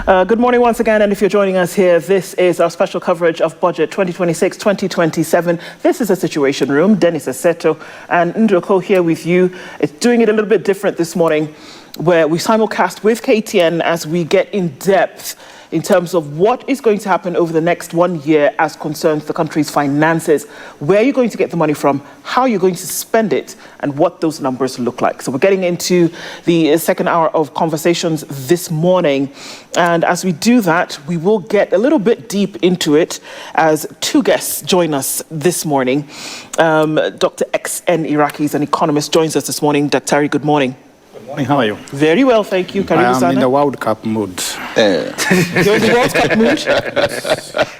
Good morning once again, and if you're joining us here, this is our special coverage of Budget 2026-2027. This is a Situation Room. Dennis Aseto and Ndroko here with you. It's doing it a little bit different this morning, where we simulcast with KTN as we get in depth in terms of what is going to happen over the next 1 year as concerns the country's finances, where you're going to get the money from, how you're going to spend it, and what those numbers look like. So we're getting into the second hour of conversations this morning. And as we do that, we will get a little bit deep into it as two guests join us this morning. Dr. XN Iraqi is an economist, joins us this morning. Dr. good morning. Good morning, how are you? Very well, thank you. I am in the World Cup mood. You're in the World Cup mood?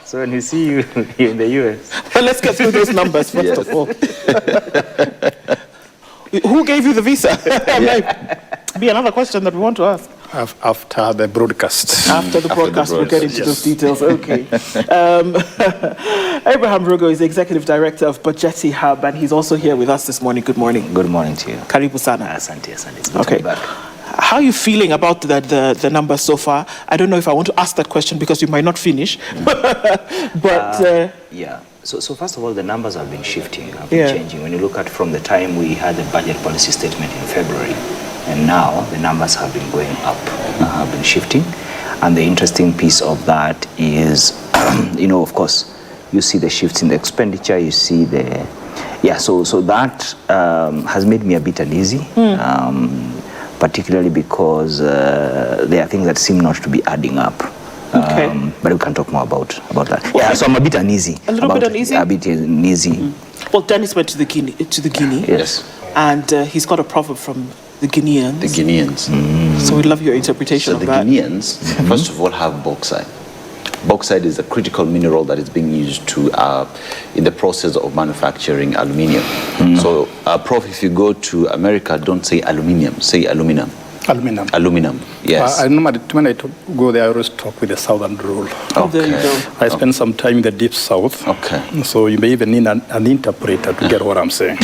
So when we see you in the US. Well, let's get through those numbers first of all. Who gave you the visa? Might be another question that we want to ask. After the broadcast. After the broadcast, we'll get into those details. Okay. Abraham Rugo is the Executive Director of Budgeti Hub, and he's also here with us this morning. Good morning. Good morning to you. Karibu sana. Asante. Okay. How are you feeling about the numbers so far? I don't know if I want to ask that question because you might not finish. Yeah. So first of all, the numbers have been shifting, changing. When you look at from the time we had the budget policy statement in February, and now the numbers have been going up, have been shifting. And the interesting piece of that is, of course, you see the shifts in the expenditure, you see the, so that has made me a bit uneasy, particularly because there are things that seem not to be adding up. Okay. But we can talk more about that. Well, so I'm a bit uneasy. A little bit uneasy? A bit uneasy. Well, Dennis went to the Guinea. Yes. And he's got a proverb from the Guineans. The Guineans. So we'd love your interpretation of that. So the Guineans, first of all, have bauxite. Bauxite is a critical mineral that is being used to in the process of manufacturing aluminium. So, Prof, if you go to America, don't say aluminium, say aluminum. Aluminum, yes. I normally, when I go there, I always talk with the southern rule. Oh, there you go. I spend some time in the deep south. Okay. So you may even need an interpreter to get what I'm saying.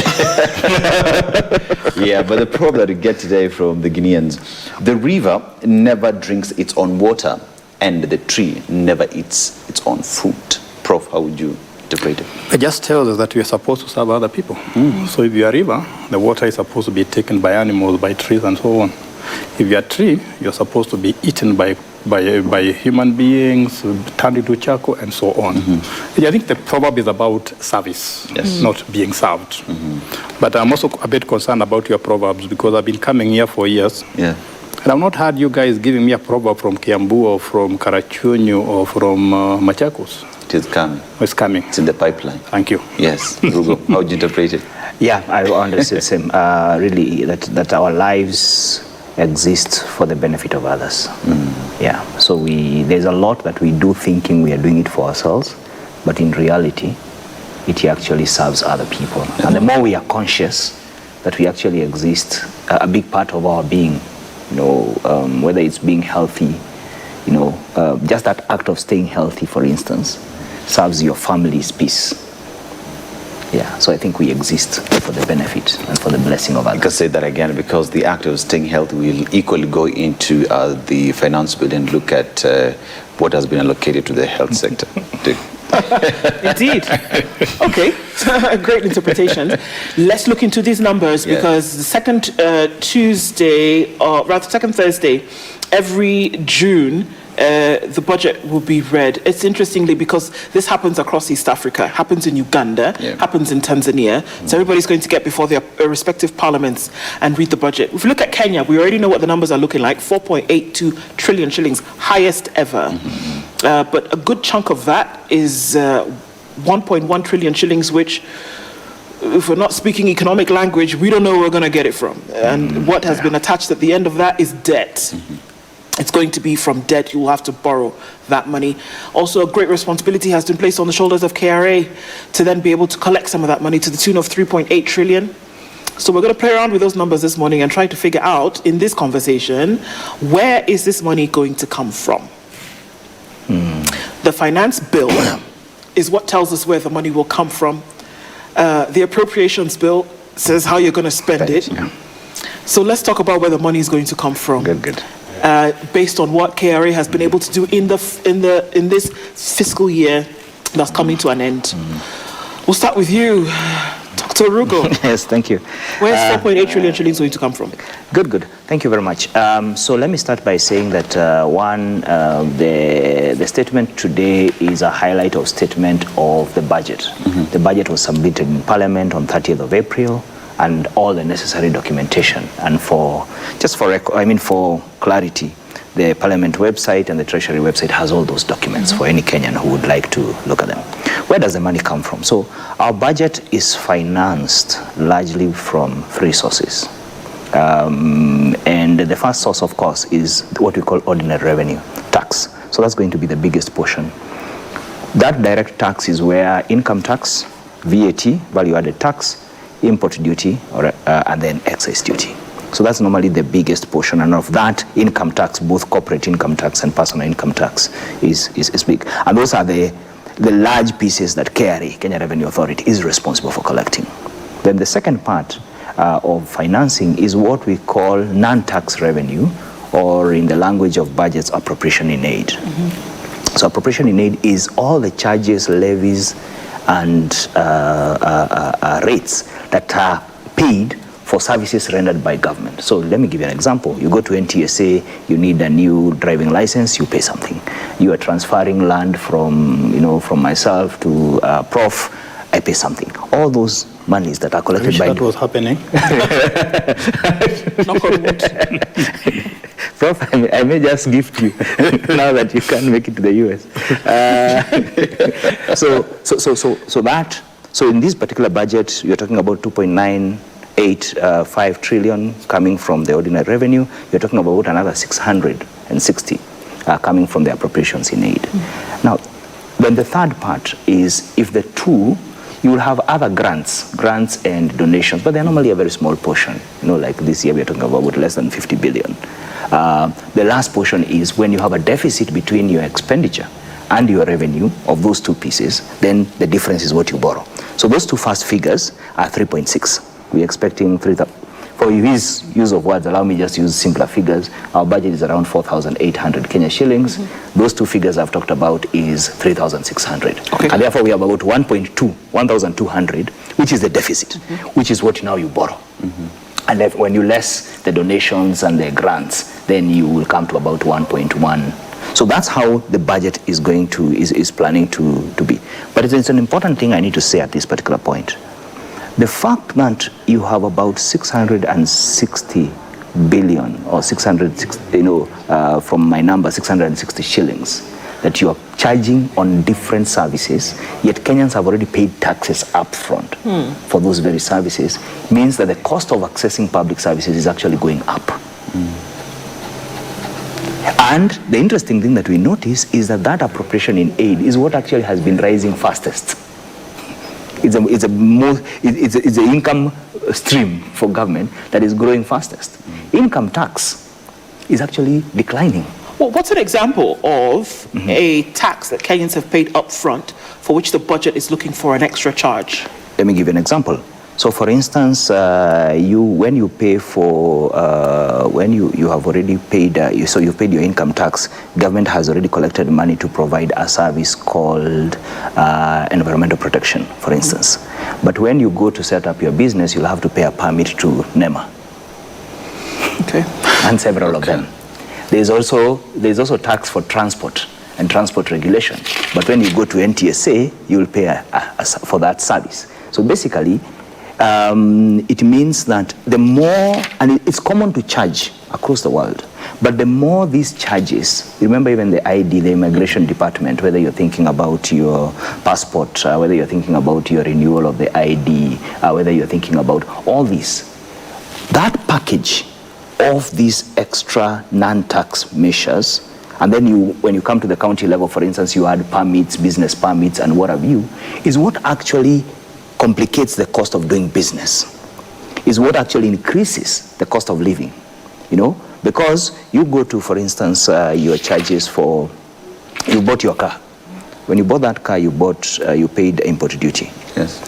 Yeah, but the problem that we get today from the Guineans, the river never drinks its own water, and the tree never eats its own fruit. Prof, how would you interpret it? It just tells us that we are supposed to serve other people. So if you're a river, the water is supposed to be taken by animals, by trees, and so on. If you're a tree, you're supposed to be eaten by human beings, turned into charcoal, and so on. I think the proverb is about service, not being served. But I'm also a bit concerned about your proverbs because I've been coming here for years. Yeah. And I've not heard you guys giving me a proverb from Kiambu or from Karachunyu or from Machakos. It is coming. It's coming. It's in the pipeline. Thank you. Yes. Rugo, how would you interpret it? Yeah, I understand the same. Really, that our lives exist for the benefit of others. Yeah, so there's a lot that we do thinking we are doing it for ourselves, but in reality, it actually serves other people. And the more we are conscious that we actually exist, a big part of our being, whether it's being healthy, just that act of staying healthy, for instance, serves your family's peace. Yeah, so I think we exist for the benefit and for the blessing of others. I can say that again because the act of staying healthy will equally go into the finance bill and look at what has been allocated to the health sector. Indeed. Okay, great interpretation. Let's look into these numbers because the second second Thursday, every June, the budget will be read. It's interestingly because this happens across East Africa, happens in Uganda, happens in Tanzania. So everybody's going to get before their respective parliaments and read the budget. If you look at Kenya, we already know what the numbers are looking like, 4.82 trillion shillings, highest ever. But a good chunk of that is 1.1 trillion shillings, which, if we're not speaking economic language, we don't know where we're going to get it from. And what has been attached at the end of that is debt. It's going to be from debt. You will have to borrow that money. Also, a great responsibility has been placed on the shoulders of KRA to then be able to collect some of that money to the tune of 3.8 trillion. So we're going to play around with those numbers this morning and try to figure out in this conversation, where is this money going to come from? The finance bill is what tells us where the money will come from. The appropriations bill says how you're going to spend it. So let's talk about where the money is going to come from. Good. based on what KRA has been able to do in this fiscal year that's coming to an end. We'll start with you, Dr. Rugo. Yes, thank you. Where's 4.8 trillion shillings going to come from? Good. Thank you very much. So let me start by saying that the statement today is a highlight of statement of the budget. The budget was submitted in Parliament on 30th of April, and all the necessary documentation. And for clarity, the Parliament website and the Treasury website has all those documents for any Kenyan who would like to look at them. Where does the money come from? So our budget is financed largely from three sources. And the first source, of course, is what we call ordinary revenue, tax. So that's going to be the biggest portion. That direct tax is where income tax, VAT, value-added tax, import duty, and then excise duty. So that's normally the biggest portion, and of that, income tax, both corporate income tax and personal income tax, is big. And those are the large pieces that KRA, Kenya Revenue Authority, is responsible for collecting. Then the second part of financing is what we call non-tax revenue, or in the language of budgets, appropriation in aid. So appropriation in aid is all the charges, levies, and rates that are paid for services rendered by government. So let me give you an example. You go to NTSA, you need a new driving license, you pay something. You are transferring land from myself to Prof, I pay something. All those monies that are collected by... that was happening. Prof, I may just gift you now that you can't make it to the US. So in this particular budget, you're talking about 2.985 trillion coming from the ordinary revenue. You're talking about another 660 coming from the appropriations in aid. Now, then the third part is if the two, you will have other grants and donations, but they're normally a very small portion. Like this year we're talking about less than 50 billion. The last portion is when you have a deficit between your expenditure and your revenue of those two pieces, then the difference is what you borrow. So those two first figures are 3.6. We're expecting 3,000. For his use of words, allow me just to use simpler figures. Our budget is around 4,800 Kenya shillings. Those two figures I've talked about is 3,600. Okay. And therefore we have about 1,200, which is the deficit, which is what now you borrow. And if, when you less the donations and the grants, then you will come to about 1.1. So that's how the budget is going to, is planning to be. But it's an important thing I need to say at this particular point. The fact that you have about 660 billion or 660, from my number, 660 shillings that you are charging on different services, yet Kenyans have already paid taxes up front for those very services, means that the cost of accessing public services is actually going up. And the interesting thing that we notice is that appropriation in aid is what actually has been rising fastest. It's the income stream for government that is growing fastest. Income tax is actually declining. Well, what's an example of a tax that Kenyans have paid up front for which the budget is looking for an extra charge? Let me give you an example. So, for instance, when you pay for, when you have already paid, so you've paid your income tax, government has already collected money to provide a service called environmental protection, for instance. But when you go to set up your business, you'll have to pay a permit to NEMA. Okay. And several of them. There's also tax for transport and transport regulation. But when you go to NTSA, you'll pay for that service. So basically, it means that the more, and it's common to charge across the world, but the more these charges, remember even the ID, the immigration department, whether you're thinking about your passport, whether you're thinking about your renewal of the ID, whether you're thinking about all these, that package of these extra non-tax measures, and then when you come to the county level, for instance, you add permits, business permits, and what have you, is what actually complicates the cost of doing business, is what actually increases the cost of living, because you go to, for instance, your charges for, you bought your car. When you bought that car, you paid import duty. Yes.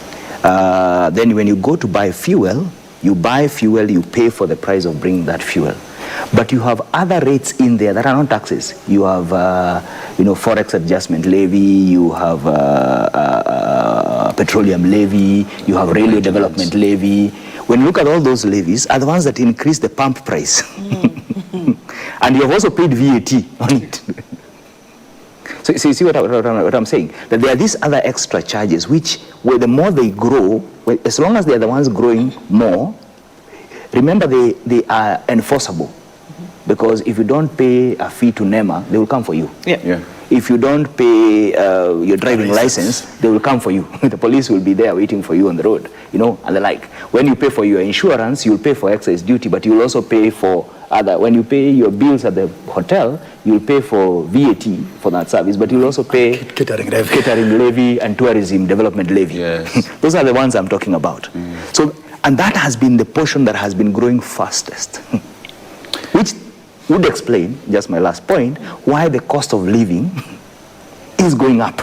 Then when you go to buy fuel, you pay for the price of bringing that fuel. But you have other rates in there that are not taxes. You have, forex adjustment levy, you have petroleum levy, you have railway development levy. When you look at all those levies, are the ones that increase the pump price. And you have also paid VAT on it. So you see what I'm saying? That there are these other extra charges which, the more they grow, as long as they are the ones growing more, remember they are enforceable. Because if you don't pay a fee to NEMA, they will come for you. Yeah. If you don't pay your driving license, they will come for you. The police will be there waiting for you on the road, and the like. When you pay for your insurance, you'll pay for excise duty, but you'll also pay for when you pay your bills at the hotel, you'll pay for VAT for that service, but you'll also pay catering levy and tourism development levy. Yes. Those are the ones I'm talking about. So, and that has been the portion that has been growing fastest, which would explain, just my last point, why the cost of living is going up.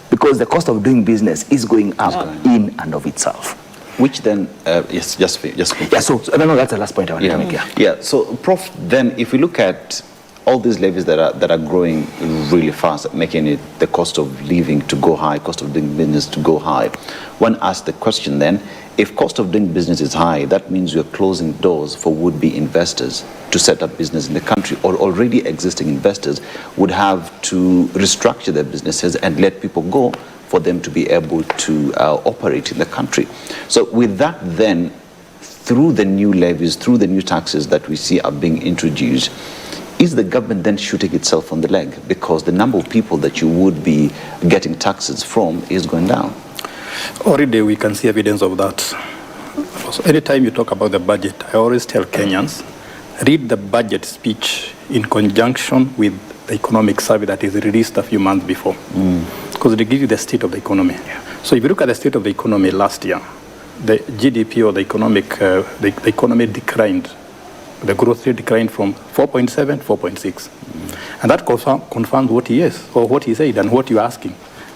Because the cost of doing business is going up in and of itself. Which then, yes, just Yeah, so no, that's the last point I wanted to make. Yeah, so Prof, then if we look at all these levies that are growing really fast, making it the cost of living to go high, cost of doing business to go high, one asks the question then, if cost of doing business is high, that means you're closing doors for would-be investors to set up business in the country, or already existing investors would have to restructure their businesses and let people go for them to be able to operate in the country. So with that then, through the new levies, through the new taxes that we see are being introduced, is the government then shooting itself on the leg? Because the number of people that you would be getting taxes from is going down. Already we can see evidence of that. So anytime you talk about the budget, I always tell Kenyans, read the budget speech in conjunction with the economic survey that is released a few months before. Because they give you the state of the economy. So if you look at the state of the economy last year, the GDP or the economy declined. The growth rate declined from 4.7 to 4.6. And that confirms what he is, or what he said, and what you're asking,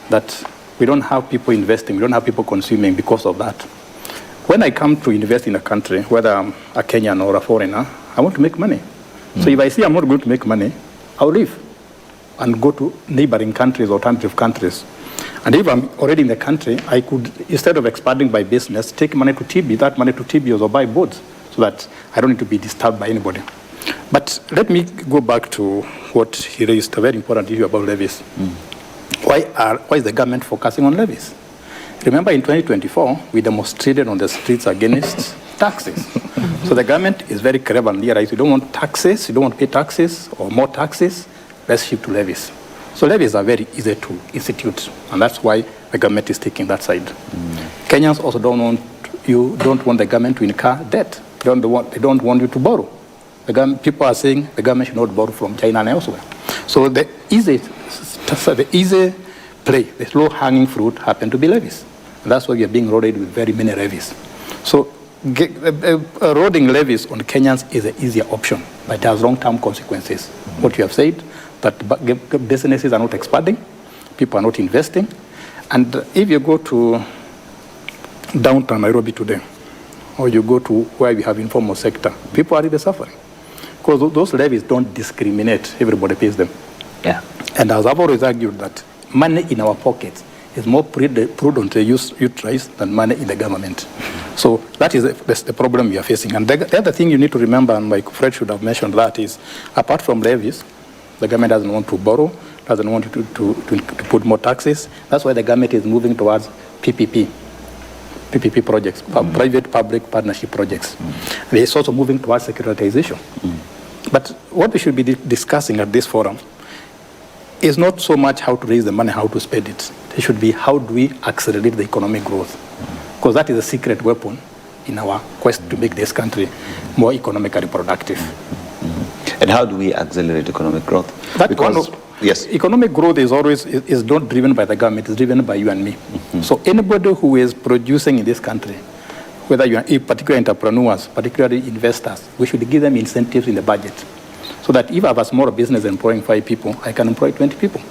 that we don't have people investing, we don't have people consuming because of that. When I come to invest in a country, whether I'm a Kenyan or a foreigner, I want to make money. So if I see I'm not going to make money, I'll leave and go to neighboring countries, alternative countries. And if I'm already in the country, I could, instead of expanding my business, take money to TB, that money to TBs, or buy boats, so that I don't need to be disturbed by anybody. But let me go back to what he raised, a very important issue about levies. Why is the government focusing on levies? Remember, in 2024, we demonstrated on the streets against taxes. So the government is very clever and realized you don't want taxes, you don't want to pay taxes or more taxes, let's shift to levies. So levies are very easy to institute, and that's why the government is taking that side. Kenyans also don't want the government to incur debt. They don't want you to borrow. People are saying the government should not borrow from China and elsewhere. So the easy play, the low-hanging fruit happen to be levies. And that's why we are being loaded with very many levies. So eroding levies on Kenyans is an easier option, but it has long-term consequences. What you have said, that businesses are not expanding, people are not investing. And if you go to downtown Nairobi today, or you go to where we have informal sector, people are really suffering. Because those levies don't discriminate, everybody pays them. Yeah. And as I've always argued, that money in our pockets is more prudently utilized than money in the government. So that is the problem we are facing. And the other thing you need to remember, and like Fred should have mentioned that, is apart from levies, the government doesn't want to borrow, doesn't want to put more taxes. That's why the government is moving towards PPP projects, private-public partnership projects. It's also moving towards securitization. But what we should be discussing at this forum is not so much how to raise the money, how to spend it. It should be how do we accelerate the economic growth? Because that is a secret weapon in our quest to make this country more economically productive. And how do we accelerate economic growth? Yes. Economic growth is not driven by the government, it's driven by you and me. So anybody who is producing in this country, whether you are particular entrepreneurs, particularly investors, we should give them incentives in the budget. So that if I have a small business employing 5 people, I can employ 20 people.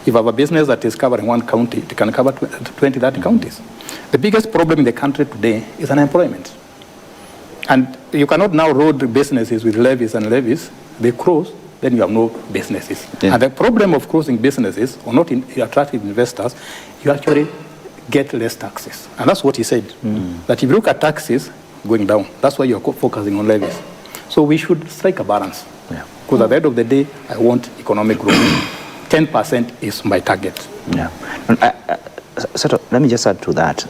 If I have a business that is covering 1 county, it can cover 20, 30 counties. The biggest problem in the country today is unemployment. And you cannot now road businesses with levies and levies. They close, then you have no businesses. Yeah. And the problem of closing businesses or not attracting investors, you actually get less taxes. And that's what he said, that if you look at taxes going down, that's why you're focusing on levies. So we should strike a balance. Because at the end of the day, I want economic growth. 10% is my target. Yeah. So let me just add to that,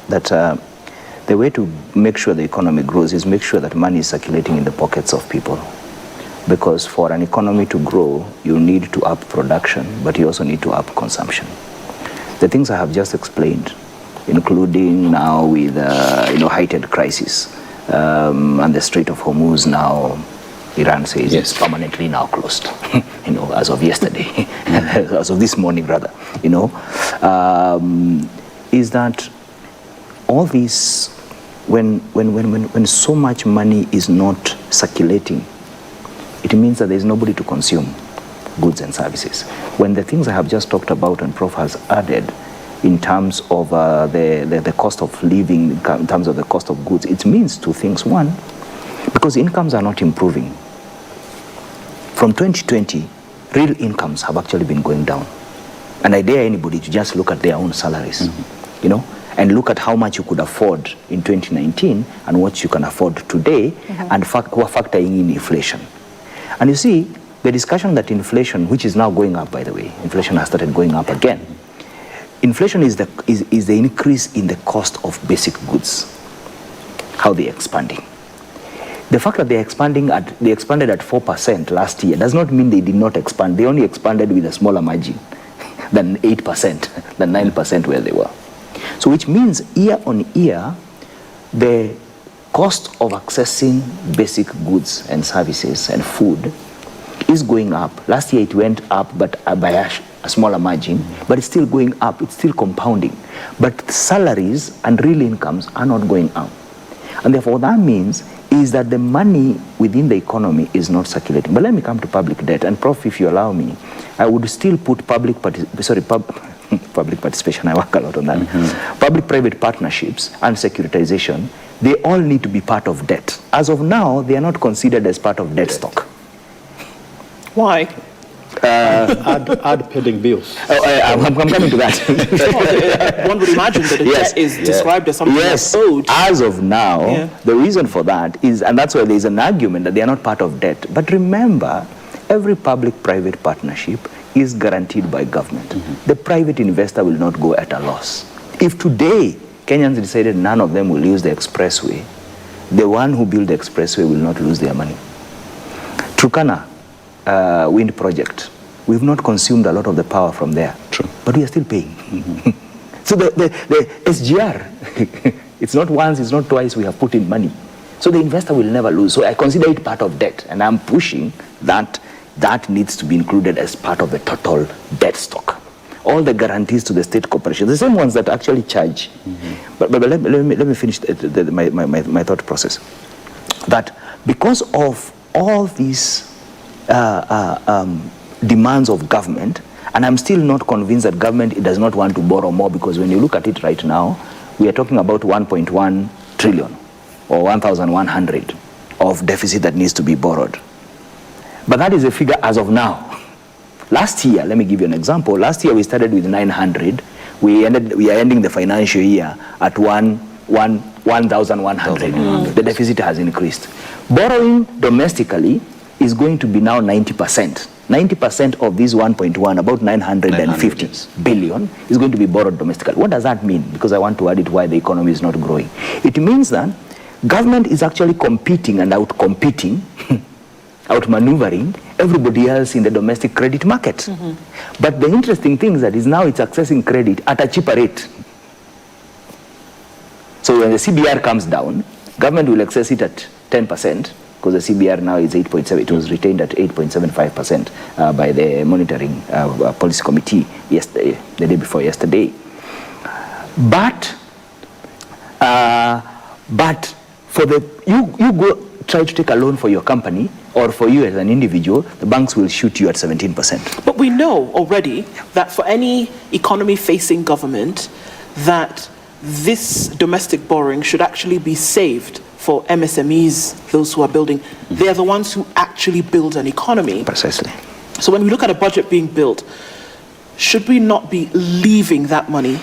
the way to make sure the economy grows is make sure that money is circulating in the pockets of people. Because for an economy to grow, you need to up production, but you also need to up consumption. The things I have just explained, including now with heightened crisis, and the Strait of Hormuz now, Iran says it's permanently now closed, as of yesterday, as of this morning rather, is that all this, when so much money is not circulating, it means that there's nobody to consume goods and services. When the things I have just talked about and Prof has added in terms of the cost of living, in terms of the cost of goods, it means two things. One, because incomes are not improving. From 2020, real incomes have actually been going down. And I dare anybody to just look at their own salaries, and look at how much you could afford in 2019 and what you can afford today, and who are factoring in inflation. And you see, the discussion that inflation, which is now going up, by the way, inflation has started going up again. Inflation is the increase in the cost of basic goods, how they're expanding. The fact that they expanded at 4% last year does not mean they did not expand. They only expanded with a smaller margin than 8%, than 9% where they were. So which means year on year, the cost of accessing basic goods and services and food is going up. Last year it went up, but by a smaller margin, but it's still going up, it's still compounding. But salaries and real incomes are not going up. And therefore what that means is that the money within the economy is not circulating. But let me come to public debt. And Prof, if you allow me, I would still put public participation, I work a lot on that. Public-private partnerships and securitization, they all need to be part of debt. As of now, they are not considered as part of debt stock. Why? Add pending bills. I'm coming to that. One would imagine that a debt is described as something that's owed. As of now, the reason for that is, and that's why there's an argument that they are not part of debt. But remember, every public-private partnership is guaranteed by government. The private investor will not go at a loss. If today Kenyans decided none of them will use the expressway, the one who built the expressway will not lose their money. Turkana wind project, we've not consumed a lot of the power from there. True. But we are still paying. So the SGR, it's not once, it's not twice we have put in money. So the investor will never lose. So I consider it part of debt, and I'm pushing that needs to be included as part of the total debt stock. All the guarantees to the state corporations, the same ones that actually charge. But let me finish my thought process. That because of all these demands of government, and I'm still not convinced that government does not want to borrow more, because when you look at it right now, we are talking about 1.1 trillion or 1,100 of deficit that needs to be borrowed. But that is a figure as of now. Last year, let me give you an example. Last year we started with 900. We are ending the financial year at 1,100. The deficit has increased. Borrowing domestically is going to be now 90%. 90% of these 1.1, about 950 billion, is going to be borrowed domestically. What does that mean? Because I want to add it why the economy is not growing. It means that government is actually competing and out-competing, out-maneuvering everybody else in the domestic credit market. But the interesting thing is that now it's accessing credit at a cheaper rate. So when the CBR comes down, government will access it at 10%, because the CBR now is 8.7. It was retained at 8.75% by the monitoring policy committee yesterday, the day before yesterday. But for you go try to take a loan for your company or for you as an individual, the banks will shoot you at 17%. But we know already that for any economy-facing government, that this domestic borrowing should actually be saved for MSMEs, those who are building. They are the ones who actually build an economy. Precisely. So when we look at a budget being built, should we not be leaving that money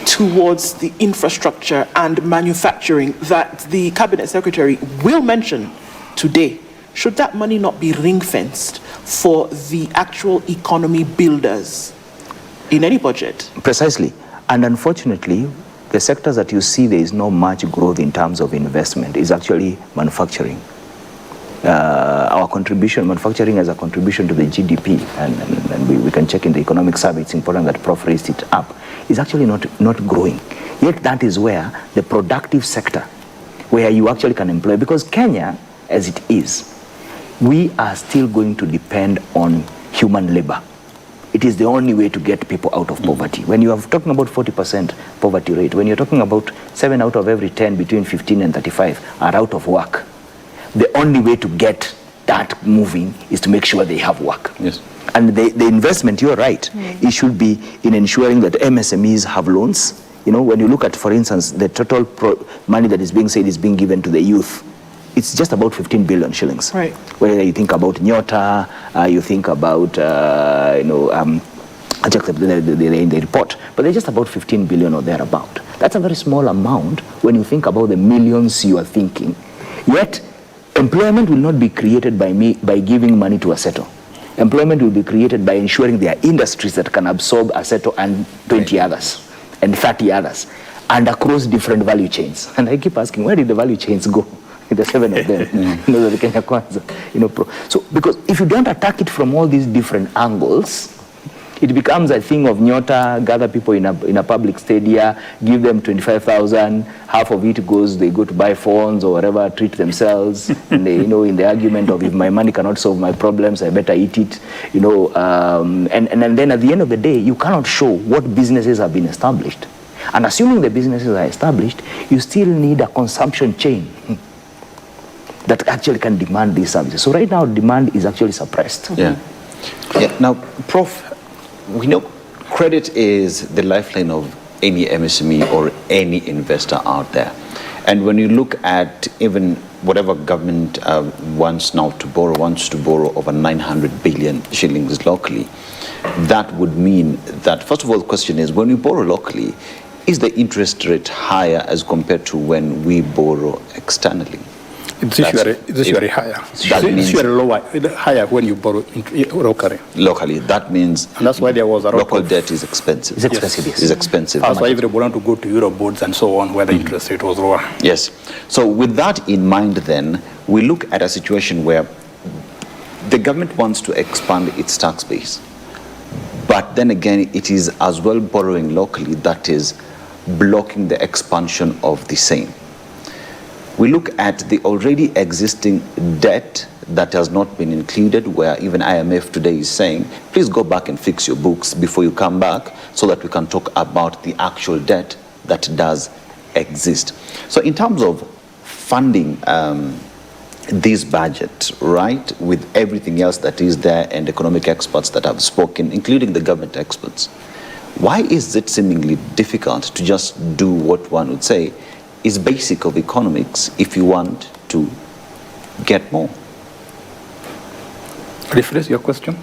towards the infrastructure and manufacturing that the Cabinet Secretary will mention today? Should that money not be ring-fenced for the actual economy builders in any budget? Precisely. And unfortunately, the sectors that you see there is not much growth in terms of investment is actually manufacturing. Our contribution, manufacturing as a contribution to the GDP, and we can check in the economic survey, it's important that Prof raised it up, is actually not growing. Yet that is where the productive sector, where you actually can employ, because Kenya, as it is, we are still going to depend on human labor. It is the only way to get people out of poverty. When you are talking about 40% poverty rate, when you're talking about 7 out of every 10 between 15 and 35 are out of work, the only way to get that moving is to make sure they have work. Yes. And the investment, you're right, it should be in ensuring that MSMEs have loans. You know, when you look at, for instance, the total money that is being said is being given to the youth, it's just about 15 billion shillings. Right. Whether you think about Nyota, you think about, I checked in the report, but they're just about 15 billion or thereabout. That's a very small amount when you think about the millions you are thinking. Yet, employment will not be created by giving money to Aseto. Employment will be created by ensuring there are industries that can absorb Aseto and 20 others, and 30 others, and across different value chains. And I keep asking, where did the value chains go? The 7 of them, the Kenya Kwanza, so because if you don't attack it from all these different angles, it becomes a thing of Nyota, gather people in a public stadia, give them 25,000, half of it they go to buy phones or whatever, treat themselves, and they, in the argument of if my money cannot solve my problems, I better eat it, and then at the end of the day, you cannot show what businesses have been established. And assuming the businesses are established, you still need a consumption chain that actually can demand these services. So right now, demand is actually suppressed. Yeah. Now, Prof, we know credit is the lifeline of any MSME or any investor out there. And when you look at even whatever government wants to borrow over 900 billion shillings locally, that would mean that, first of all, the question is, when we borrow locally, is the interest rate higher as compared to when we borrow externally? It's usually higher. It's usually lower, higher when you borrow locally. Locally, that means and that's why there was a local debt is expensive. It's expensive, yes. It's expensive. That's why everybody wanted to go to Eurobonds and so on, where the interest rate was lower. Yes. So with that in mind, then, we look at a situation where the government wants to expand its tax base. But then again, it is as well borrowing locally that is blocking the expansion of the same. We look at the already existing debt that has not been included, where even IMF today is saying, please go back and fix your books before you come back so that we can talk about the actual debt that does exist. So in terms of funding this budget, right, with everything else that is there and economic experts that have spoken, including the government experts, why is it seemingly difficult to just do what one would say is basic of economics if you want to get more? Rephrase your question.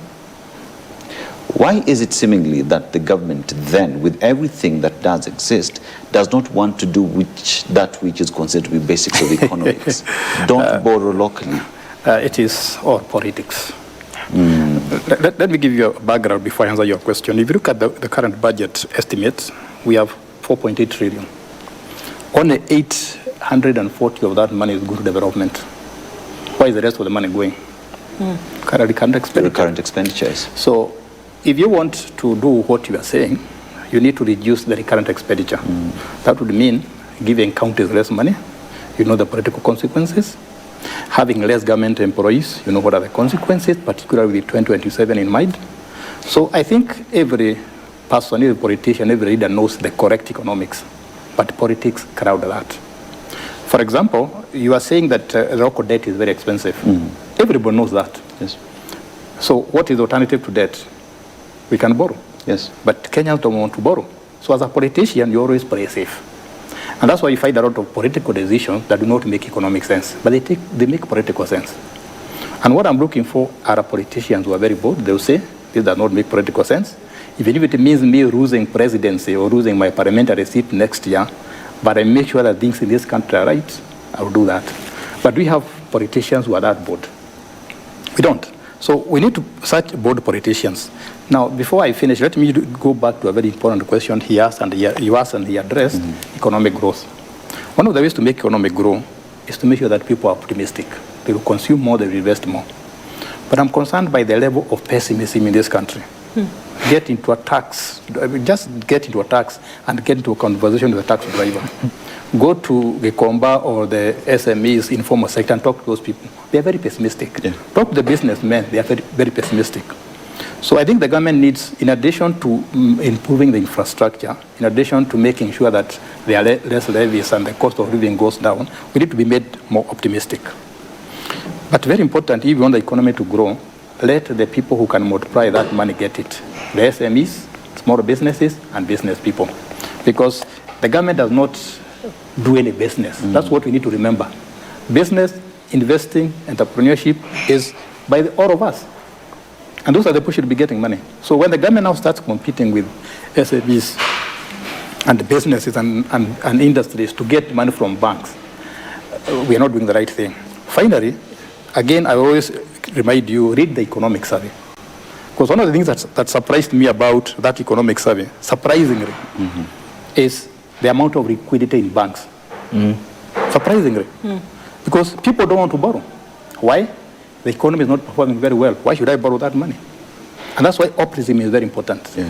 Why is it seemingly that the government then, with everything that does exist, does not want to do that which is considered to be basic of economics? Don't borrow locally. It is all politics. Let me give you a background before I answer your question. If you look at the current budget estimates, we have 4.8 trillion. Only 840 of that money is good development. Why is the rest of the money going? Current expenditure. Current expenditures. So if you want to do what you are saying, you need to reduce the recurrent expenditure. That would mean giving counties less money. You know the political consequences. Having less government employees, you know what are the consequences, particularly with 2027 in mind. So I think every person, every politician, every leader knows the correct economics, but politics crowd that. For example, you are saying that local debt is very expensive. Everybody knows that. Yes. So what is the alternative to debt? We can borrow. Yes. But Kenyans don't want to borrow. So as a politician, you always play safe. And that's why you find a lot of political decisions that do not make economic sense, but they make political sense. And what I'm looking for are politicians who are very bold. They'll say, this does not make political sense. Even if it means me losing presidency or losing my parliamentary seat next year, but I make sure that things in this country are right, I'll do that. But we have politicians who are that bold. We don't. So we need to such bold politicians. Now, before I finish, let me go back to a very important question he asked and he addressed, economic growth. One of the ways to make economic growth is to make sure that people are optimistic. They will consume more, they will invest more. But I'm concerned by the level of pessimism in this country. Get into a tax, just get into a tax and get into a conversation with a tax driver. Go to the Komba or the SMEs, informal sector, and talk to those people. They are very pessimistic. Yeah. Talk to the businessmen, they are very, very pessimistic. So I think the government needs, in addition to improving the infrastructure, in addition to making sure that there are less levies and the cost of living goes down, we need to be made more optimistic. But very important, if you want the economy to grow, let the people who can multiply that money get it. The SMEs, small businesses, and business people. Because the government does not do any business. That's what we need to remember. Business, investing, entrepreneurship is by all of us. And those are the people who should be getting money. So when the government now starts competing with SMEs and businesses and industries to get money from banks, we are not doing the right thing. Finally, again, I always remind you, read the economic survey. Because one of the things that surprised me about that economic survey, surprisingly, is the amount of liquidity in banks. Surprisingly. Because people don't want to borrow. Why? The economy is not performing very well. Why should I borrow that money? And that's why optimism is very important. Yeah.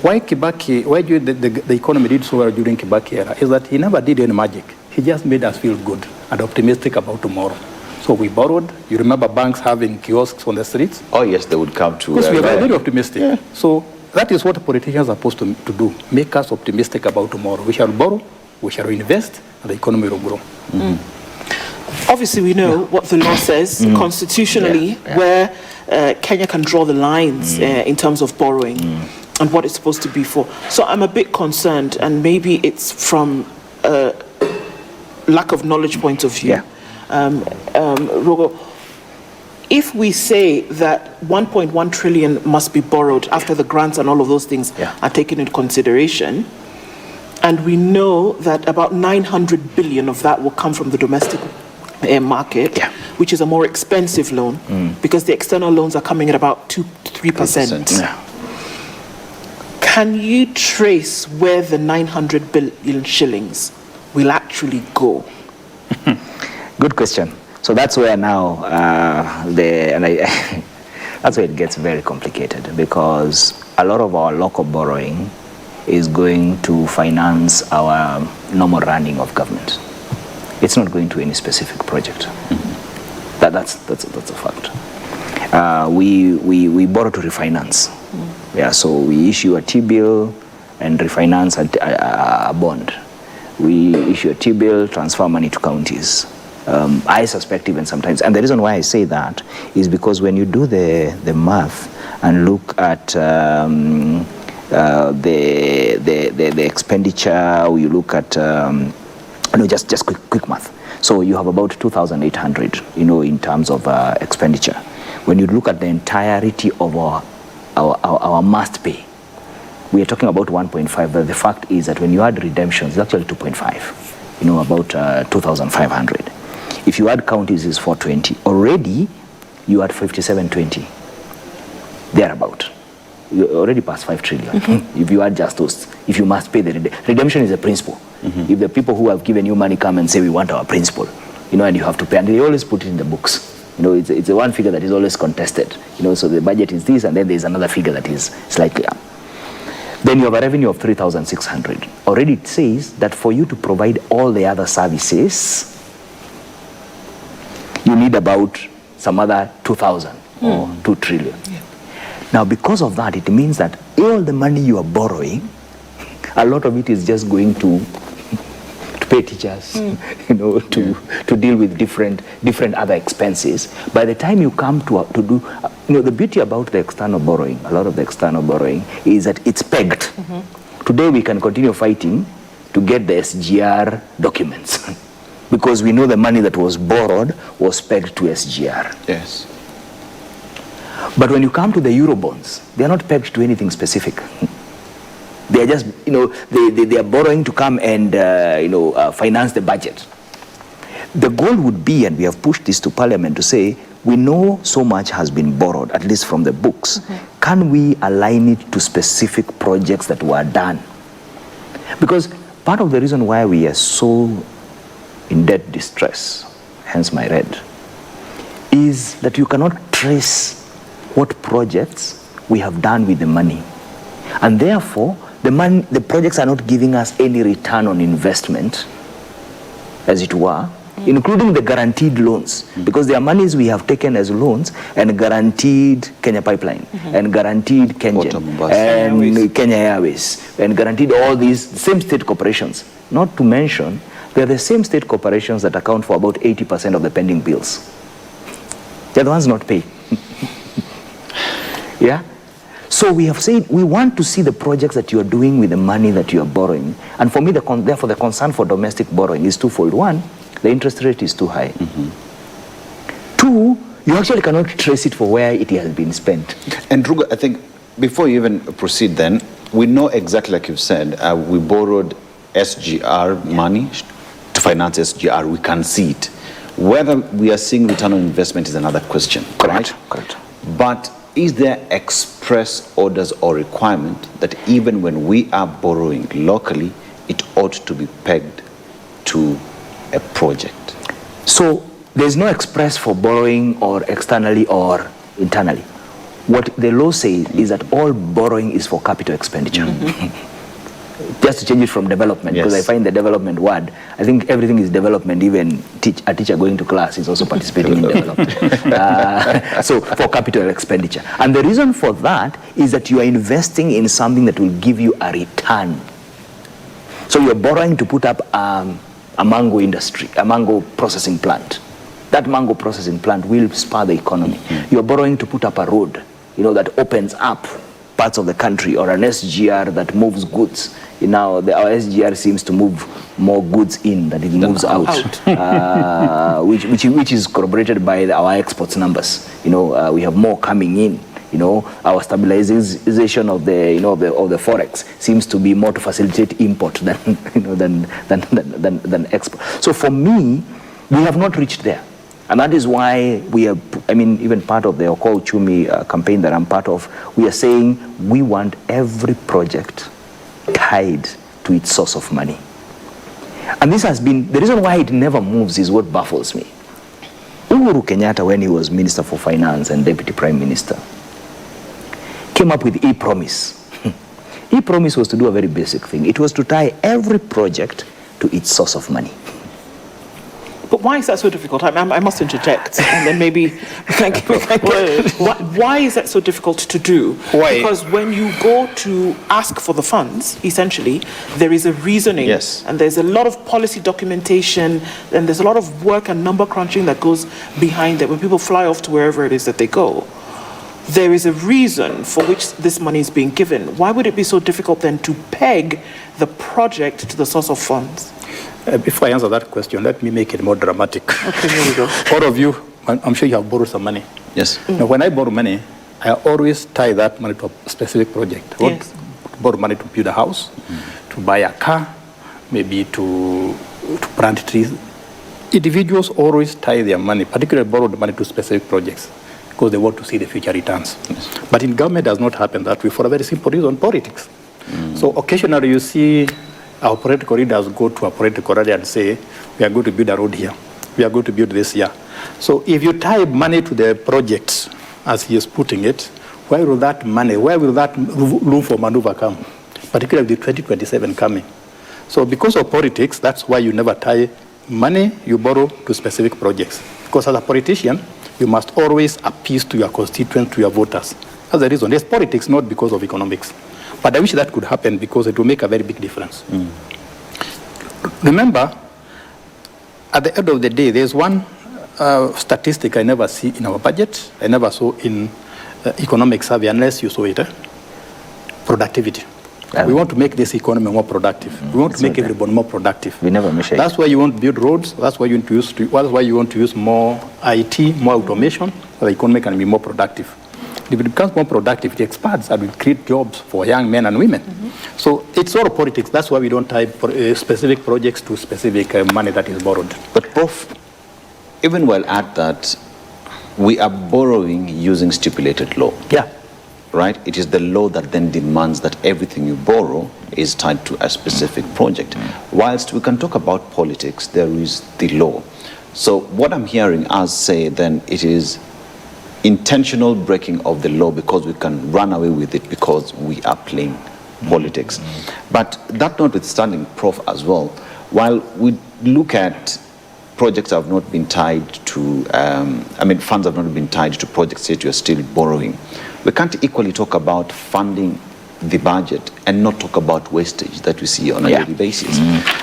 Why the economy did so well during Kibaki era is that he never did any magic. He just made us feel good and optimistic about tomorrow. So we borrowed. You remember banks having kiosks on the streets? Oh, yes, they would come to... Because we are very optimistic. Yeah. So that is what politicians are supposed to do, make us optimistic about tomorrow. We shall borrow, we shall invest, and the economy will grow. Obviously, we know what the law says constitutionally, where Kenya can draw the lines in terms of borrowing and what it's supposed to be for. So I'm a bit concerned, and maybe it's from a lack of knowledge point of view. Rugo, if we say that 1.1 trillion must be borrowed after the grants and all of those things are taken into consideration, and we know that about 900 billion of that will come from the domestic market, which is a more expensive loan, because the external loans are coming at about 2-3%. Can you trace where the 900 billion shillings will actually go? Good question. So that's where now that's where it gets very complicated, because a lot of our local borrowing is going to finance our normal running of government. It's not going to any specific project. That's a fact. We borrow to refinance. So we issue a T-bill and refinance a bond. We issue a T-bill, transfer money to counties. I suspect even sometimes, and the reason why I say that is because when you do the math and look at the expenditure, you look at just quick math. So you have about 2,800, in terms of expenditure. When you look at the entirety of our must pay, we are talking about 1.5. But the fact is that when you add redemptions, it's actually 2.5. About 2,500. If you add counties, it's 420. Already, you add 5720. Thereabout. You already past 5 trillion. If you add just those, if you must pay the redemption is a principle. If the people who have given you money come and say we want our principal, and you have to pay, and they always put it in the books. It's a one figure that is always contested. So the budget is this, and then there's another figure that is slightly up. Then you have a revenue of 3,600. Already it says that for you to provide all the other services, you need about some other 2,000 or 2 trillion. Now, because of that, it means that all the money you are borrowing, a lot of it is just going to pay teachers, to deal with different other expenses. By the time you come to do, the beauty about the external borrowing, a lot of the external borrowing is that it's pegged. Today we can continue fighting to get the SGR documents because we know the money that was borrowed was pegged to SGR. Yes. But when you come to the Eurobonds, they are not pegged to anything specific. They are just, they are borrowing to come and, finance the budget. The goal would be, and we have pushed this to Parliament to say, we know so much has been borrowed, at least from the books. Mm-hmm. Can we align it to specific projects that were done? Because part of the reason why we are so in debt distress, hence my red, is that you cannot trace what projects we have done with the money. And therefore, the projects are not giving us any return on investment, as it were, including the guaranteed loans, because there are monies we have taken as loans and guaranteed Kenya Pipeline, and guaranteed Kengen, and Kenya Airways, and guaranteed all these same state corporations. Not to mention, they're the same state corporations that account for about 80% of the pending bills. They're the ones not paid. Yeah? So we have said we want to see the projects that you are doing with the money that you are borrowing. And for me, therefore, the concern for domestic borrowing is twofold. One, the interest rate is too high. Mm-hmm. Two, you actually cannot trace it for where it has been spent. And Rugo, I think before you even proceed then, we know exactly like you've said, we borrowed SGR money to finance SGR. We can see it. Whether we are seeing return on investment is another question. Correct. Right? Correct. But is there express orders or requirement that even when we are borrowing locally, it ought to be pegged to a project? So there's no express for borrowing or externally or internally. What the law says is that all borrowing is for capital expenditure. Mm-hmm. Just to change it from development, because I find the development word, I think everything is development, even a teacher going to class is also participating in development. So for capital expenditure. And the reason for that is that you are investing in something that will give you a return. So you're borrowing to put up a mango industry, a mango processing plant. That mango processing plant will spur the economy. Mm-hmm. You're borrowing to put up a road, that opens up parts of the country, or an SGR that moves goods. Our SGR seems to move more goods in than it moves out. Which is corroborated by our exports numbers. We have more coming in. Our stabilization of the forex seems to be more to facilitate import than export. So for me, we have not reached there. And that is why we are, even part of the Oko Uchumi campaign that I'm part of, we are saying we want every project tied to its source of money. And this has been, the reason why it never moves is what baffles me. Uhuru Kenyatta, when he was Minister for Finance and Deputy Prime Minister, came up with e-promise. E-promise was to do a very basic thing. It was to tie every project to its source of money. But why is that so difficult? I must interject, and then maybe we can why is that so difficult to do? Why? Because when you go to ask for the funds, essentially, there is a reasoning, and there's a lot of policy documentation, and there's a lot of work and number crunching that goes behind it when people fly off to wherever it is that they go. There is a reason for which this money is being given. Why would it be so difficult then to peg the project to the source of funds? Before I answer that question, let me make it more dramatic. Okay, here we go. All of you, I'm sure you have borrowed some money. Yes. Now, when I borrow money, I always tie that money to a specific project. I want to borrow money to build a house, to buy a car, maybe to plant trees. Individuals always tie their money, particularly borrow the money to specific projects, because they want to see the future returns. Yes. But in government, it does not happen that way for a very simple reason, politics. So occasionally you see our political leaders go to a political rally and say, we are going to build a road here. We are going to build this here. So if you tie money to the projects, as he is putting it, where will that room for maneuver come? Particularly with 2027 coming. So because of politics, that's why you never tie money you borrow to specific projects. Because as a politician, you must always appease to your constituents, to your voters. That's the reason. There's politics, not because of economics. But I wish that could happen because it will make a very big difference. Remember, at the end of the day, there's one statistic I never see in our budget. I never saw in economic survey unless you saw it. Productivity. We want to make this economy more productive. We want to make everybody more productive. We never measure. That's why you want to build roads. That's why you want to use. That's why you want to use more IT, more automation, so the economy can be more productive. If it becomes more productive, it expands and will create jobs for young men and women. So it's all politics. That's why we don't tie specific projects to specific money that is borrowed. But Prof, even while at that, we are borrowing using stipulated law. Yeah. Right? It is the law that then demands that everything you borrow is tied to a specific project. Whilst we can talk about politics, there is the law. So what I'm hearing us say then, it is intentional breaking of the law because we can run away with it because we are playing politics. But that notwithstanding, Prof, as well, while we look at projects have not been tied to, funds have not been tied to projects yet you're still borrowing. We can't equally talk about funding the budget and not talk about wastage that we see on a daily basis.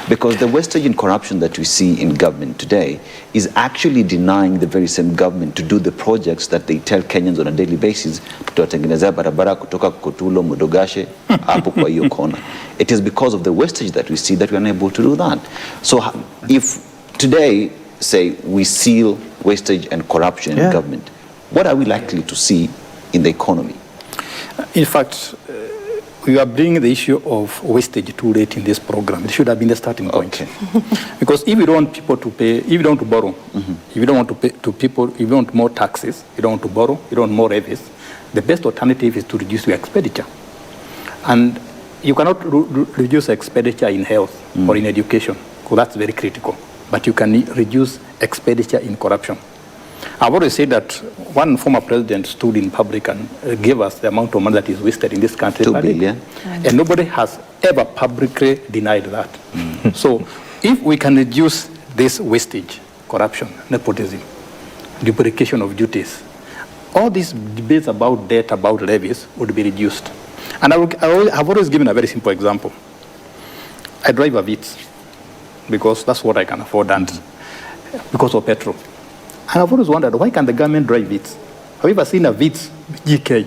Because the wastage and corruption that we see in government today is actually denying the very same government to do the projects that they tell Kenyans on a daily basis, tutatengenezea barabara kutoka Kotulo, Mudogashe, hapo kwa hiyo kona. It is because of the wastage that we see that we are unable to do that. So if today, say, we seal wastage and corruption in government, what are we likely to see in the economy? In fact, we are bringing the issue of wastage too late in this program. It should have been the starting point. Because if you don't want people to pay, if you don't want to borrow, if you don't want to pay to people, if you don't want more taxes, you don't want to borrow, you don't want more levies, the best alternative is to reduce your expenditure. And you cannot reduce expenditure in health or in education, because that's very critical. But you can reduce expenditure in corruption. I've always said that one former president stood in public and gave us the amount of money that is wasted in this country. 2 billion. And nobody has ever publicly denied that. So if we can reduce this wastage, corruption, nepotism, duplication of duties, all these debates about debt, about levies would be reduced. And I've always given a very simple example. I drive a Vitz because that's what I can afford and because of petrol. And I've always wondered, why can't the government drive Vitz? Have you ever seen a Vitz GK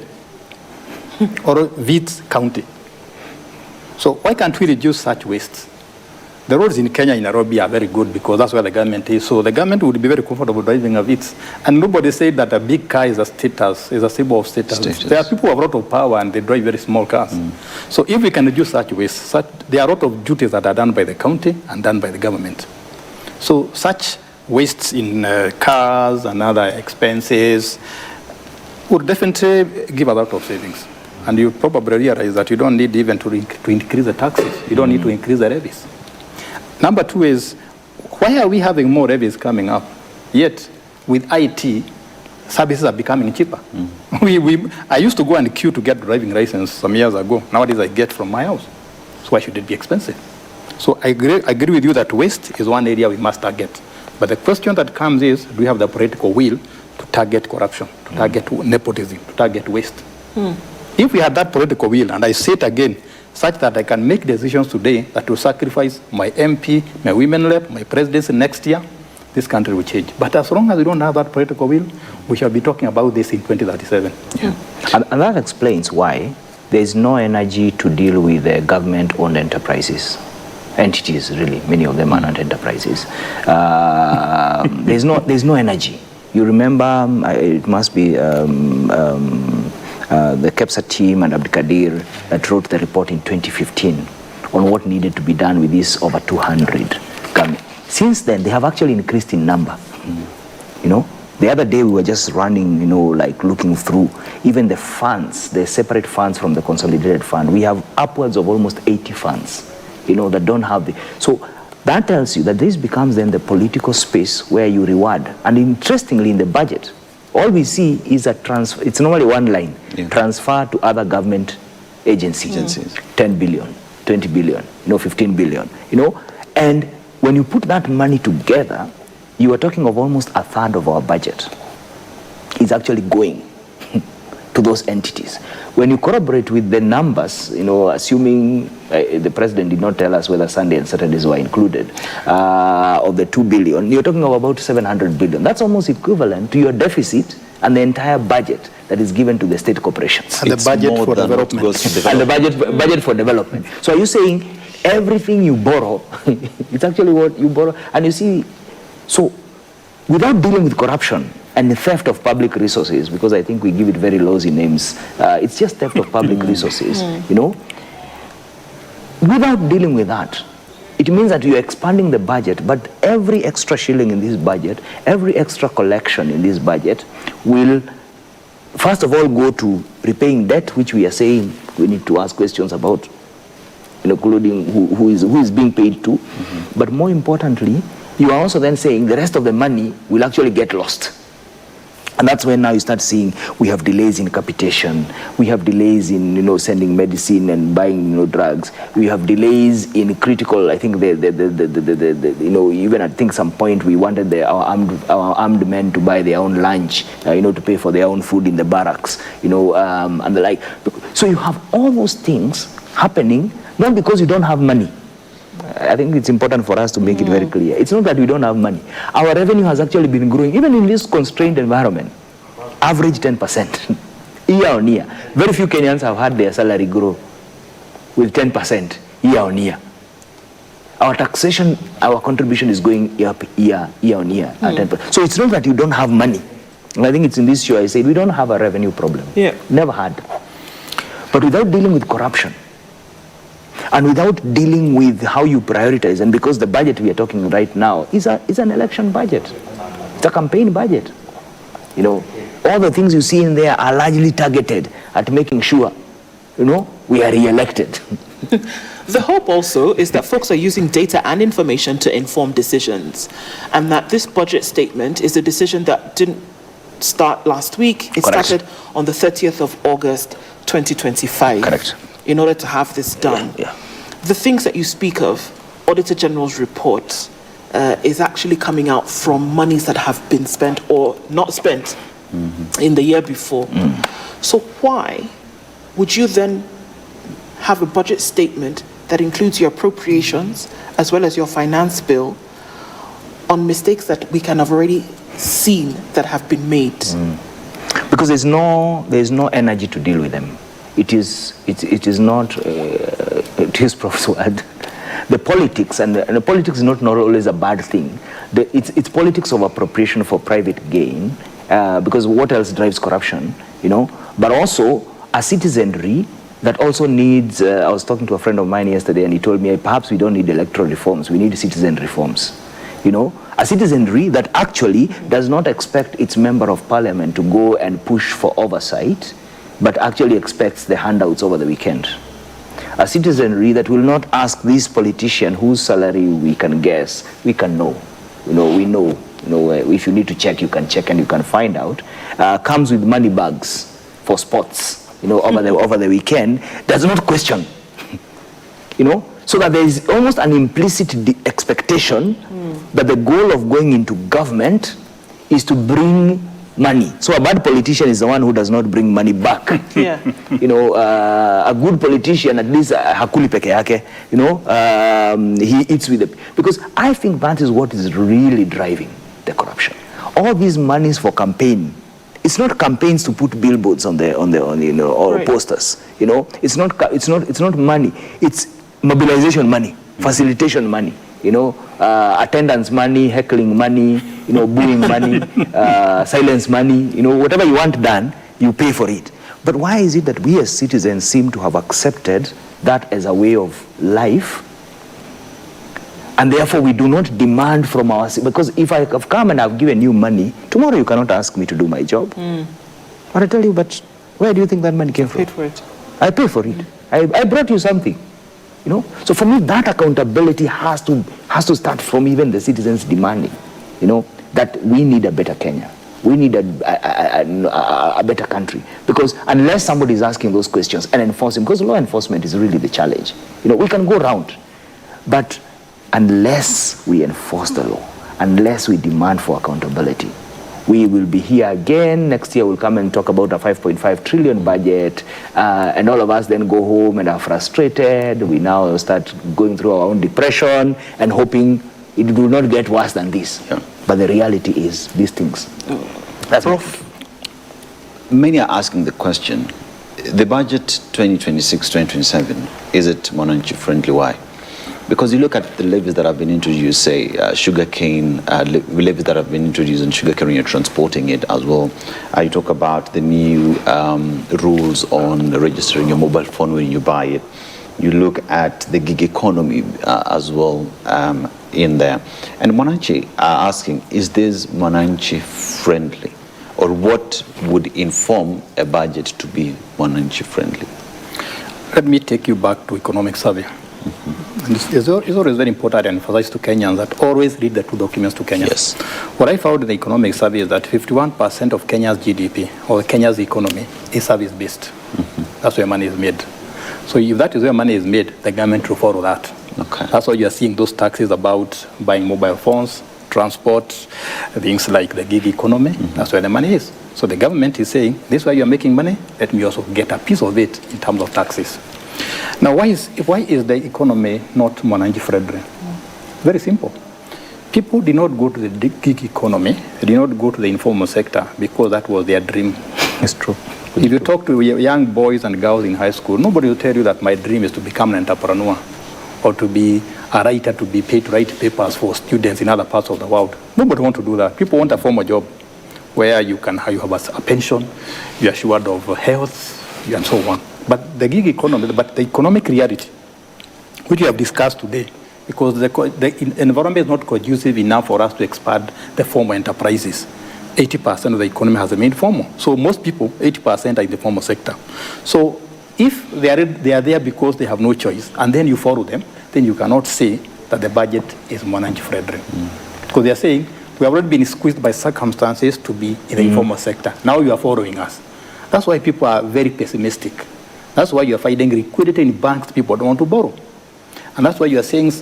or a Vitz County? So why can't we reduce such wastes? The roads in Kenya, in Nairobi, are very good because that's where the government is. So the government would be very comfortable driving a Vitz. And nobody said that a big car is a status, is a symbol of status. There are people who have a lot of power and they drive very small cars. So if we can reduce such waste, there are a lot of duties that are done by the county and done by the government. So such wastes in cars and other expenses would definitely give a lot of savings. And you probably realize that you don't need even to increase the taxes. You don't need to increase the levies. Number two is, why are we having more levies coming up? Yet, with IT, services are becoming cheaper. I used to go and queue to get a driving license some years ago. Nowadays, I get from my house. So why should it be expensive? So I agree with you that waste is one area we must target. But the question that comes is, do we have the political will to target corruption, to target nepotism, to target waste? If we had that political will, and I say it again, such that I can make decisions today that will sacrifice my MP, my women rep, my presidency next year, this country will change. But as long as we don't have that political will, we shall be talking about this in 2037. And that explains why there is no energy to deal with government-owned enterprises. Entities, really, many of them are not enterprises. There's no energy. You remember, it must be the KEPSA team and Abdikadir that wrote the report in 2015 on what needed to be done with this over 200 government. Since then, they have actually increased in number. You know, the other day we were just running, like looking through even the funds, the separate funds from the consolidated fund. We have upwards of almost 80 funds, that don't have the. So that tells you that this becomes then the political space where you reward. And interestingly, in the budget, all we see is a transfer. It's normally one line, transfer to other government agencies. 10 billion, 20 billion, 15 billion, And when you put that money together, you are talking of almost a third of our budget is actually going to those entities. When you corroborate with the numbers, assuming the president did not tell us whether Sunday and Saturdays were included, of the 2 billion, you're talking of about 700 billion. That's almost equivalent to your deficit and the entire budget that is given to the state corporations. And the budget for development. And the budget for development. So are you saying everything you borrow, it's actually what you borrow? And you see, so without dealing with corruption and the theft of public resources, because I think we give it very lousy names, it's just theft of public resources, you know. Without dealing with that, it means that you're expanding the budget, but every extra shilling in this budget, every extra collection in this budget will, first of all, go to repaying debt, which we are saying we need to ask questions about, including who is being paid to. But more importantly, you are also then saying the rest of the money will actually get lost. And that's when now you start seeing we have delays in capitation, we have delays in sending medicine and buying drugs, we have delays in critical. I think even I think some point we wanted our armed men to buy their own lunch, to pay for their own food in the barracks, and the like. So you have all those things happening not because you don't have money. I think it's important for us to make it very clear. It's not that we don't have money. Our revenue has actually been growing, even in this constrained environment, average 10% year on year. Very few Kenyans have had their salary grow with 10% year on year. Our taxation, our contribution is going up year on year at 10%. So it's not that you don't have money. And I think it's in this show I said we don't have a revenue problem. Yeah. Never had. But without dealing with corruption, and without dealing with how you prioritize, and because the budget we are talking right now is an election budget, it's a campaign budget. All the things you see in there are largely targeted at making sure, we are re-elected. The hope also is that folks are using data and information to inform decisions, and that this budget statement is a decision that didn't start last week. It Correct. started on the 30th of August, 2025. Correct. In order to have this done. Yeah. The things that you speak of, Auditor General's report, is actually coming out from monies that have been spent or not spent in the year before. So why would you then have a budget statement that includes your appropriations as well as your finance bill on mistakes that we can have already seen that have been made? Because there's no energy to deal with them. It is not, to use Prof's word, the politics, and the politics is not always a bad thing. It's politics of appropriation for private gain, because what else drives corruption, but also a citizenry that also needs, I was talking to a friend of mine yesterday and he told me perhaps we don't need electoral reforms, we need citizen reforms. A citizenry that actually does not expect its member of parliament to go and push for oversight, but actually expects the handouts over the weekend. A citizenry that will not ask this politician whose salary we can guess, we can know. We know. If you need to check, you can check and you can find out. Comes with money bags for sports, over the weekend, does not question. So that there is almost an implicit expectation that the goal of going into government is to bring money. So a bad politician is the one who does not bring money back. Yeah. A good politician, at least hakuli peke yake, he eats with the, because I think that is what is really driving the corruption. All these monies for campaign, it's not campaigns to put billboards on or right. Posters. It's not money. It's mobilization money, facilitation money. Attendance money, heckling money, booing money, silence money, whatever you want done, you pay for it. But why is it that we as citizens seem to have accepted that as a way of life? And therefore we do not demand from our, because if I have come and I've given you money, tomorrow you cannot ask me to do my job. But I tell you, but where do you think that money came from? Paid for it. I pay for it. I brought you something. So for me, that accountability has to start from even the citizens demanding, that we need a better Kenya. We need a better country. Because unless somebody is asking those questions and enforcing, because law enforcement is really the challenge. We can go around. But unless we enforce the law, unless we demand for accountability, we will be here again. Next year we'll come and talk about a 5.5 trillion budget, and all of us then go home and are frustrated. We now start going through our own depression and hoping it will not get worse than this. Yeah. But the reality is these things. That's Prof, Many are asking the question, the budget 2026-2027, is it Mwananchi friendly? Why? Because you look at the levies that have been introduced, say sugarcane, levies that have been introduced on sugarcane when you're transporting it as well. You talk about the new rules on registering your mobile phone when you buy it. You look at the gig economy as well in there. And Mwananchi are asking, is this Mwananchi friendly? Or what would inform a budget to be Mwananchi friendly? Let me take you back to economic survey. And it's always very important to emphasize to Kenyans that always read the two documents to Kenyans. Yes. What I found in the economic survey is that 51% of Kenya's GDP or Kenya's economy is service-based. That's where money is made. So if that is where money is made, the government will follow that. Okay. That's why you are seeing those taxes about buying mobile phones, transport, things like the gig economy. That's where the money is. So the government is saying, this is where you are making money, let me also get a piece of it in terms of taxes. Now, why is the economy not Mwananchi friendly? Very simple. People did not go to the gig economy, they did not go to the informal sector because that was their dream. It's true. If you talk to young boys and girls in high school, nobody will tell you that my dream is to become an entrepreneur or to be a writer, to be paid to write papers for students in other parts of the world. Nobody wants to do that. People want a formal job where you have a pension, you are assured of health, and so on. But the gig economy, but the economic reality, which we have discussed today, because the environment is not conducive enough for us to expand the formal enterprises. 80% of the economy has remained formal. So most people, 80% are in the formal sector. So if they are there because they have no choice, and then you follow them, then you cannot say that the budget is Mwananchi friendly. Because they are saying, we have already been squeezed by circumstances to be in the informal sector. Now you are following us. That's why people are very pessimistic. That's why you are finding liquidity in banks, people don't want to borrow. And that's why you are seeing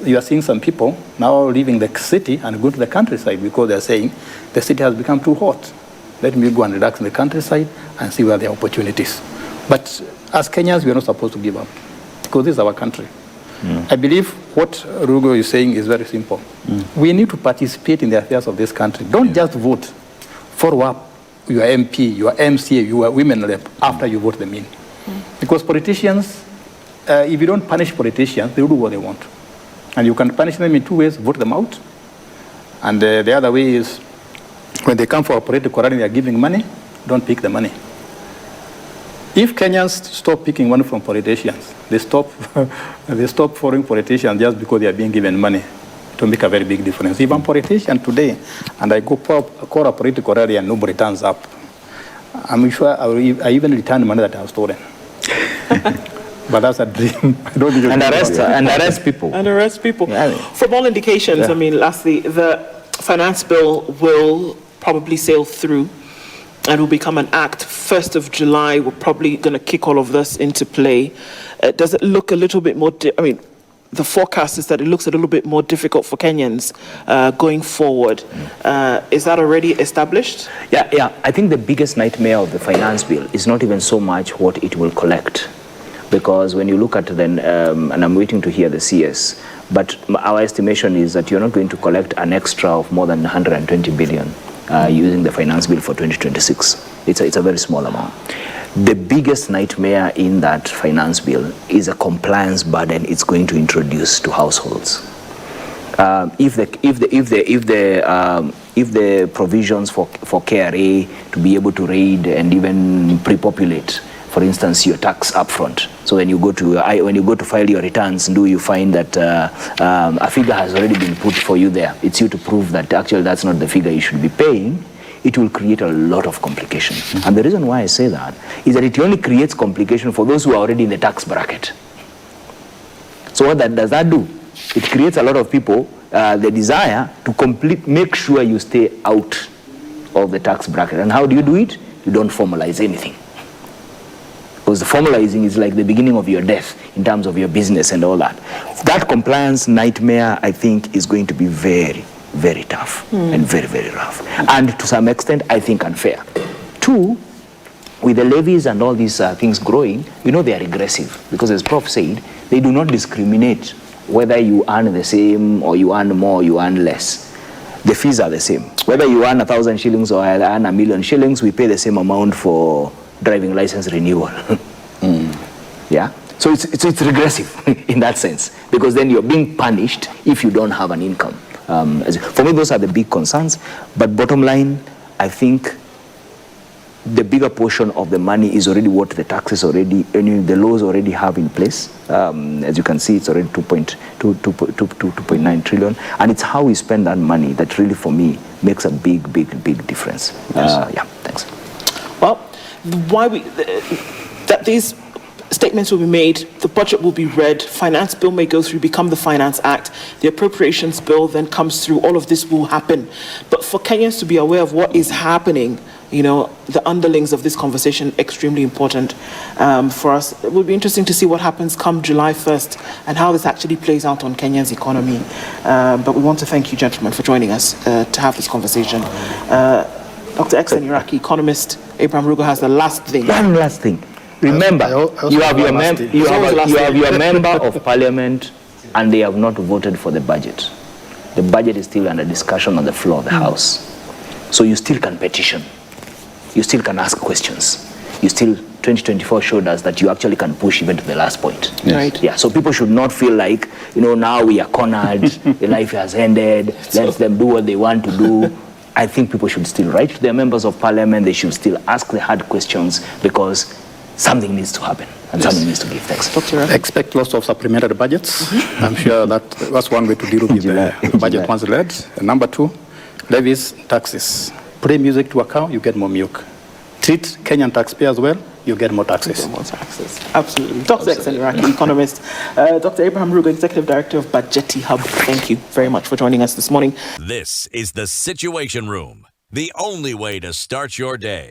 some people now leaving the city and going to the countryside because they are saying the city has become too hot. Let me go and relax in the countryside and see where there are opportunities. But as Kenyans, we are not supposed to give up because this is our country. I believe what Rugo is saying is very simple. We need to participate in the affairs of this country. Don't just vote. Follow up your MP, your MCA, your women rep after you vote them in. Because politicians, if you don't punish politicians, they will do what they want. And you can punish them in two ways, vote them out. And the other way is, when they come for a political rally, they are giving money, don't pick the money. If Kenyans stop picking money from politicians, they stop following politicians just because they are being given money, it will make a very big difference. If I'm a politician today, and I go call a political rally and nobody turns up, I'm sure I even return money that I have stolen. But that's a dream. I don't think and arrest people. And arrest people. Yeah. From all indications, I mean, lastly, the finance bill will probably sail through and will become an act. 1st of July, we're probably going to kick all of this into play. Does it look a little bit more, the forecast is that it looks a little bit more difficult for Kenyans going forward. Is that already established? Yeah. I think the biggest nightmare of the finance bill is not even so much what it will collect. Because when you look at the, and I'm waiting to hear the CS, but our estimation is that you're not going to collect an extra of more than 120 billion using the finance bill for 2026. It's a very small amount. The biggest nightmare in that finance bill is a compliance burden it's going to introduce to households. If the provisions for KRA to be able to raid and even pre-populate, for instance, your tax upfront. So when you go to file your returns, you find that a figure has already been put for you there. It's you to prove that actually that's not the figure you should be paying. It will create a lot of complication. And the reason why I say that is that it only creates complication for those who are already in the tax bracket. So what does that do? It creates a lot of people the desire to make sure you stay out of the tax bracket. And how do you do it? You don't formalize anything. Because the formalizing is like the beginning of your death in terms of your business and all that. That compliance nightmare, I think, is going to be very, very tough and very, very rough. And to some extent, I think unfair. Two, with the levies and all these things growing, they are regressive. Because as Prof said, they do not discriminate whether you earn the same or you earn more or you earn less. the fees are the same. Whether you earn 1,000 shillings or I earn 1,000,000 shillings, we pay the same amount for driving license renewal. Yeah? So it's regressive in that sense, because then you're being punished if you don't have an income. For me, those are the big concerns. But bottom line, I think the bigger portion of the money is already what the taxes already, the laws already have in place. As you can see, it's already 2.9 trillion. And it's how we spend that money that really, for me, makes a big difference. Yes. Yeah, thanks. Well, that these statements will be made, the budget will be read, finance bill may go through, become the Finance Act, the appropriations bill then comes through, all of this will happen. But for Kenyans to be aware of what is happening, the underlings of this conversation, extremely important for us. It will be interesting to see what happens come July 1st and how this actually plays out on Kenya's economy. But we want to thank you, gentlemen, for joining us to have this conversation. Dr. Exen Iraqi, economist, Abraham Rugo has the last thing. One last thing. Remember, you have your member of parliament and they have not voted for the budget. The budget is still under discussion on the floor of the House. So you still can petition. You still can ask questions. 2024 showed us that you actually can push even to the last point. Yes. Right. Yeah, so people should not feel like, now we are cornered, the life has ended, let them do what they want to do. I think people should still write to their members of parliament. They should still ask the hard questions because something needs to happen and something needs to give. Thanks. Expect lots of supplementary budgets. I'm sure that's one way to deal with the budget once read. And number 2, levies, taxes. Put music to account, you get more milk. Treat Kenyan taxpayers well, you get more taxes. Absolutely. Dr. Exen Iraqi, economist. Dr. Abraham Rugo, Executive Director of Budgeti Hub. Thank you very much for joining us this morning. This is the Situation Room, the only way to start your day.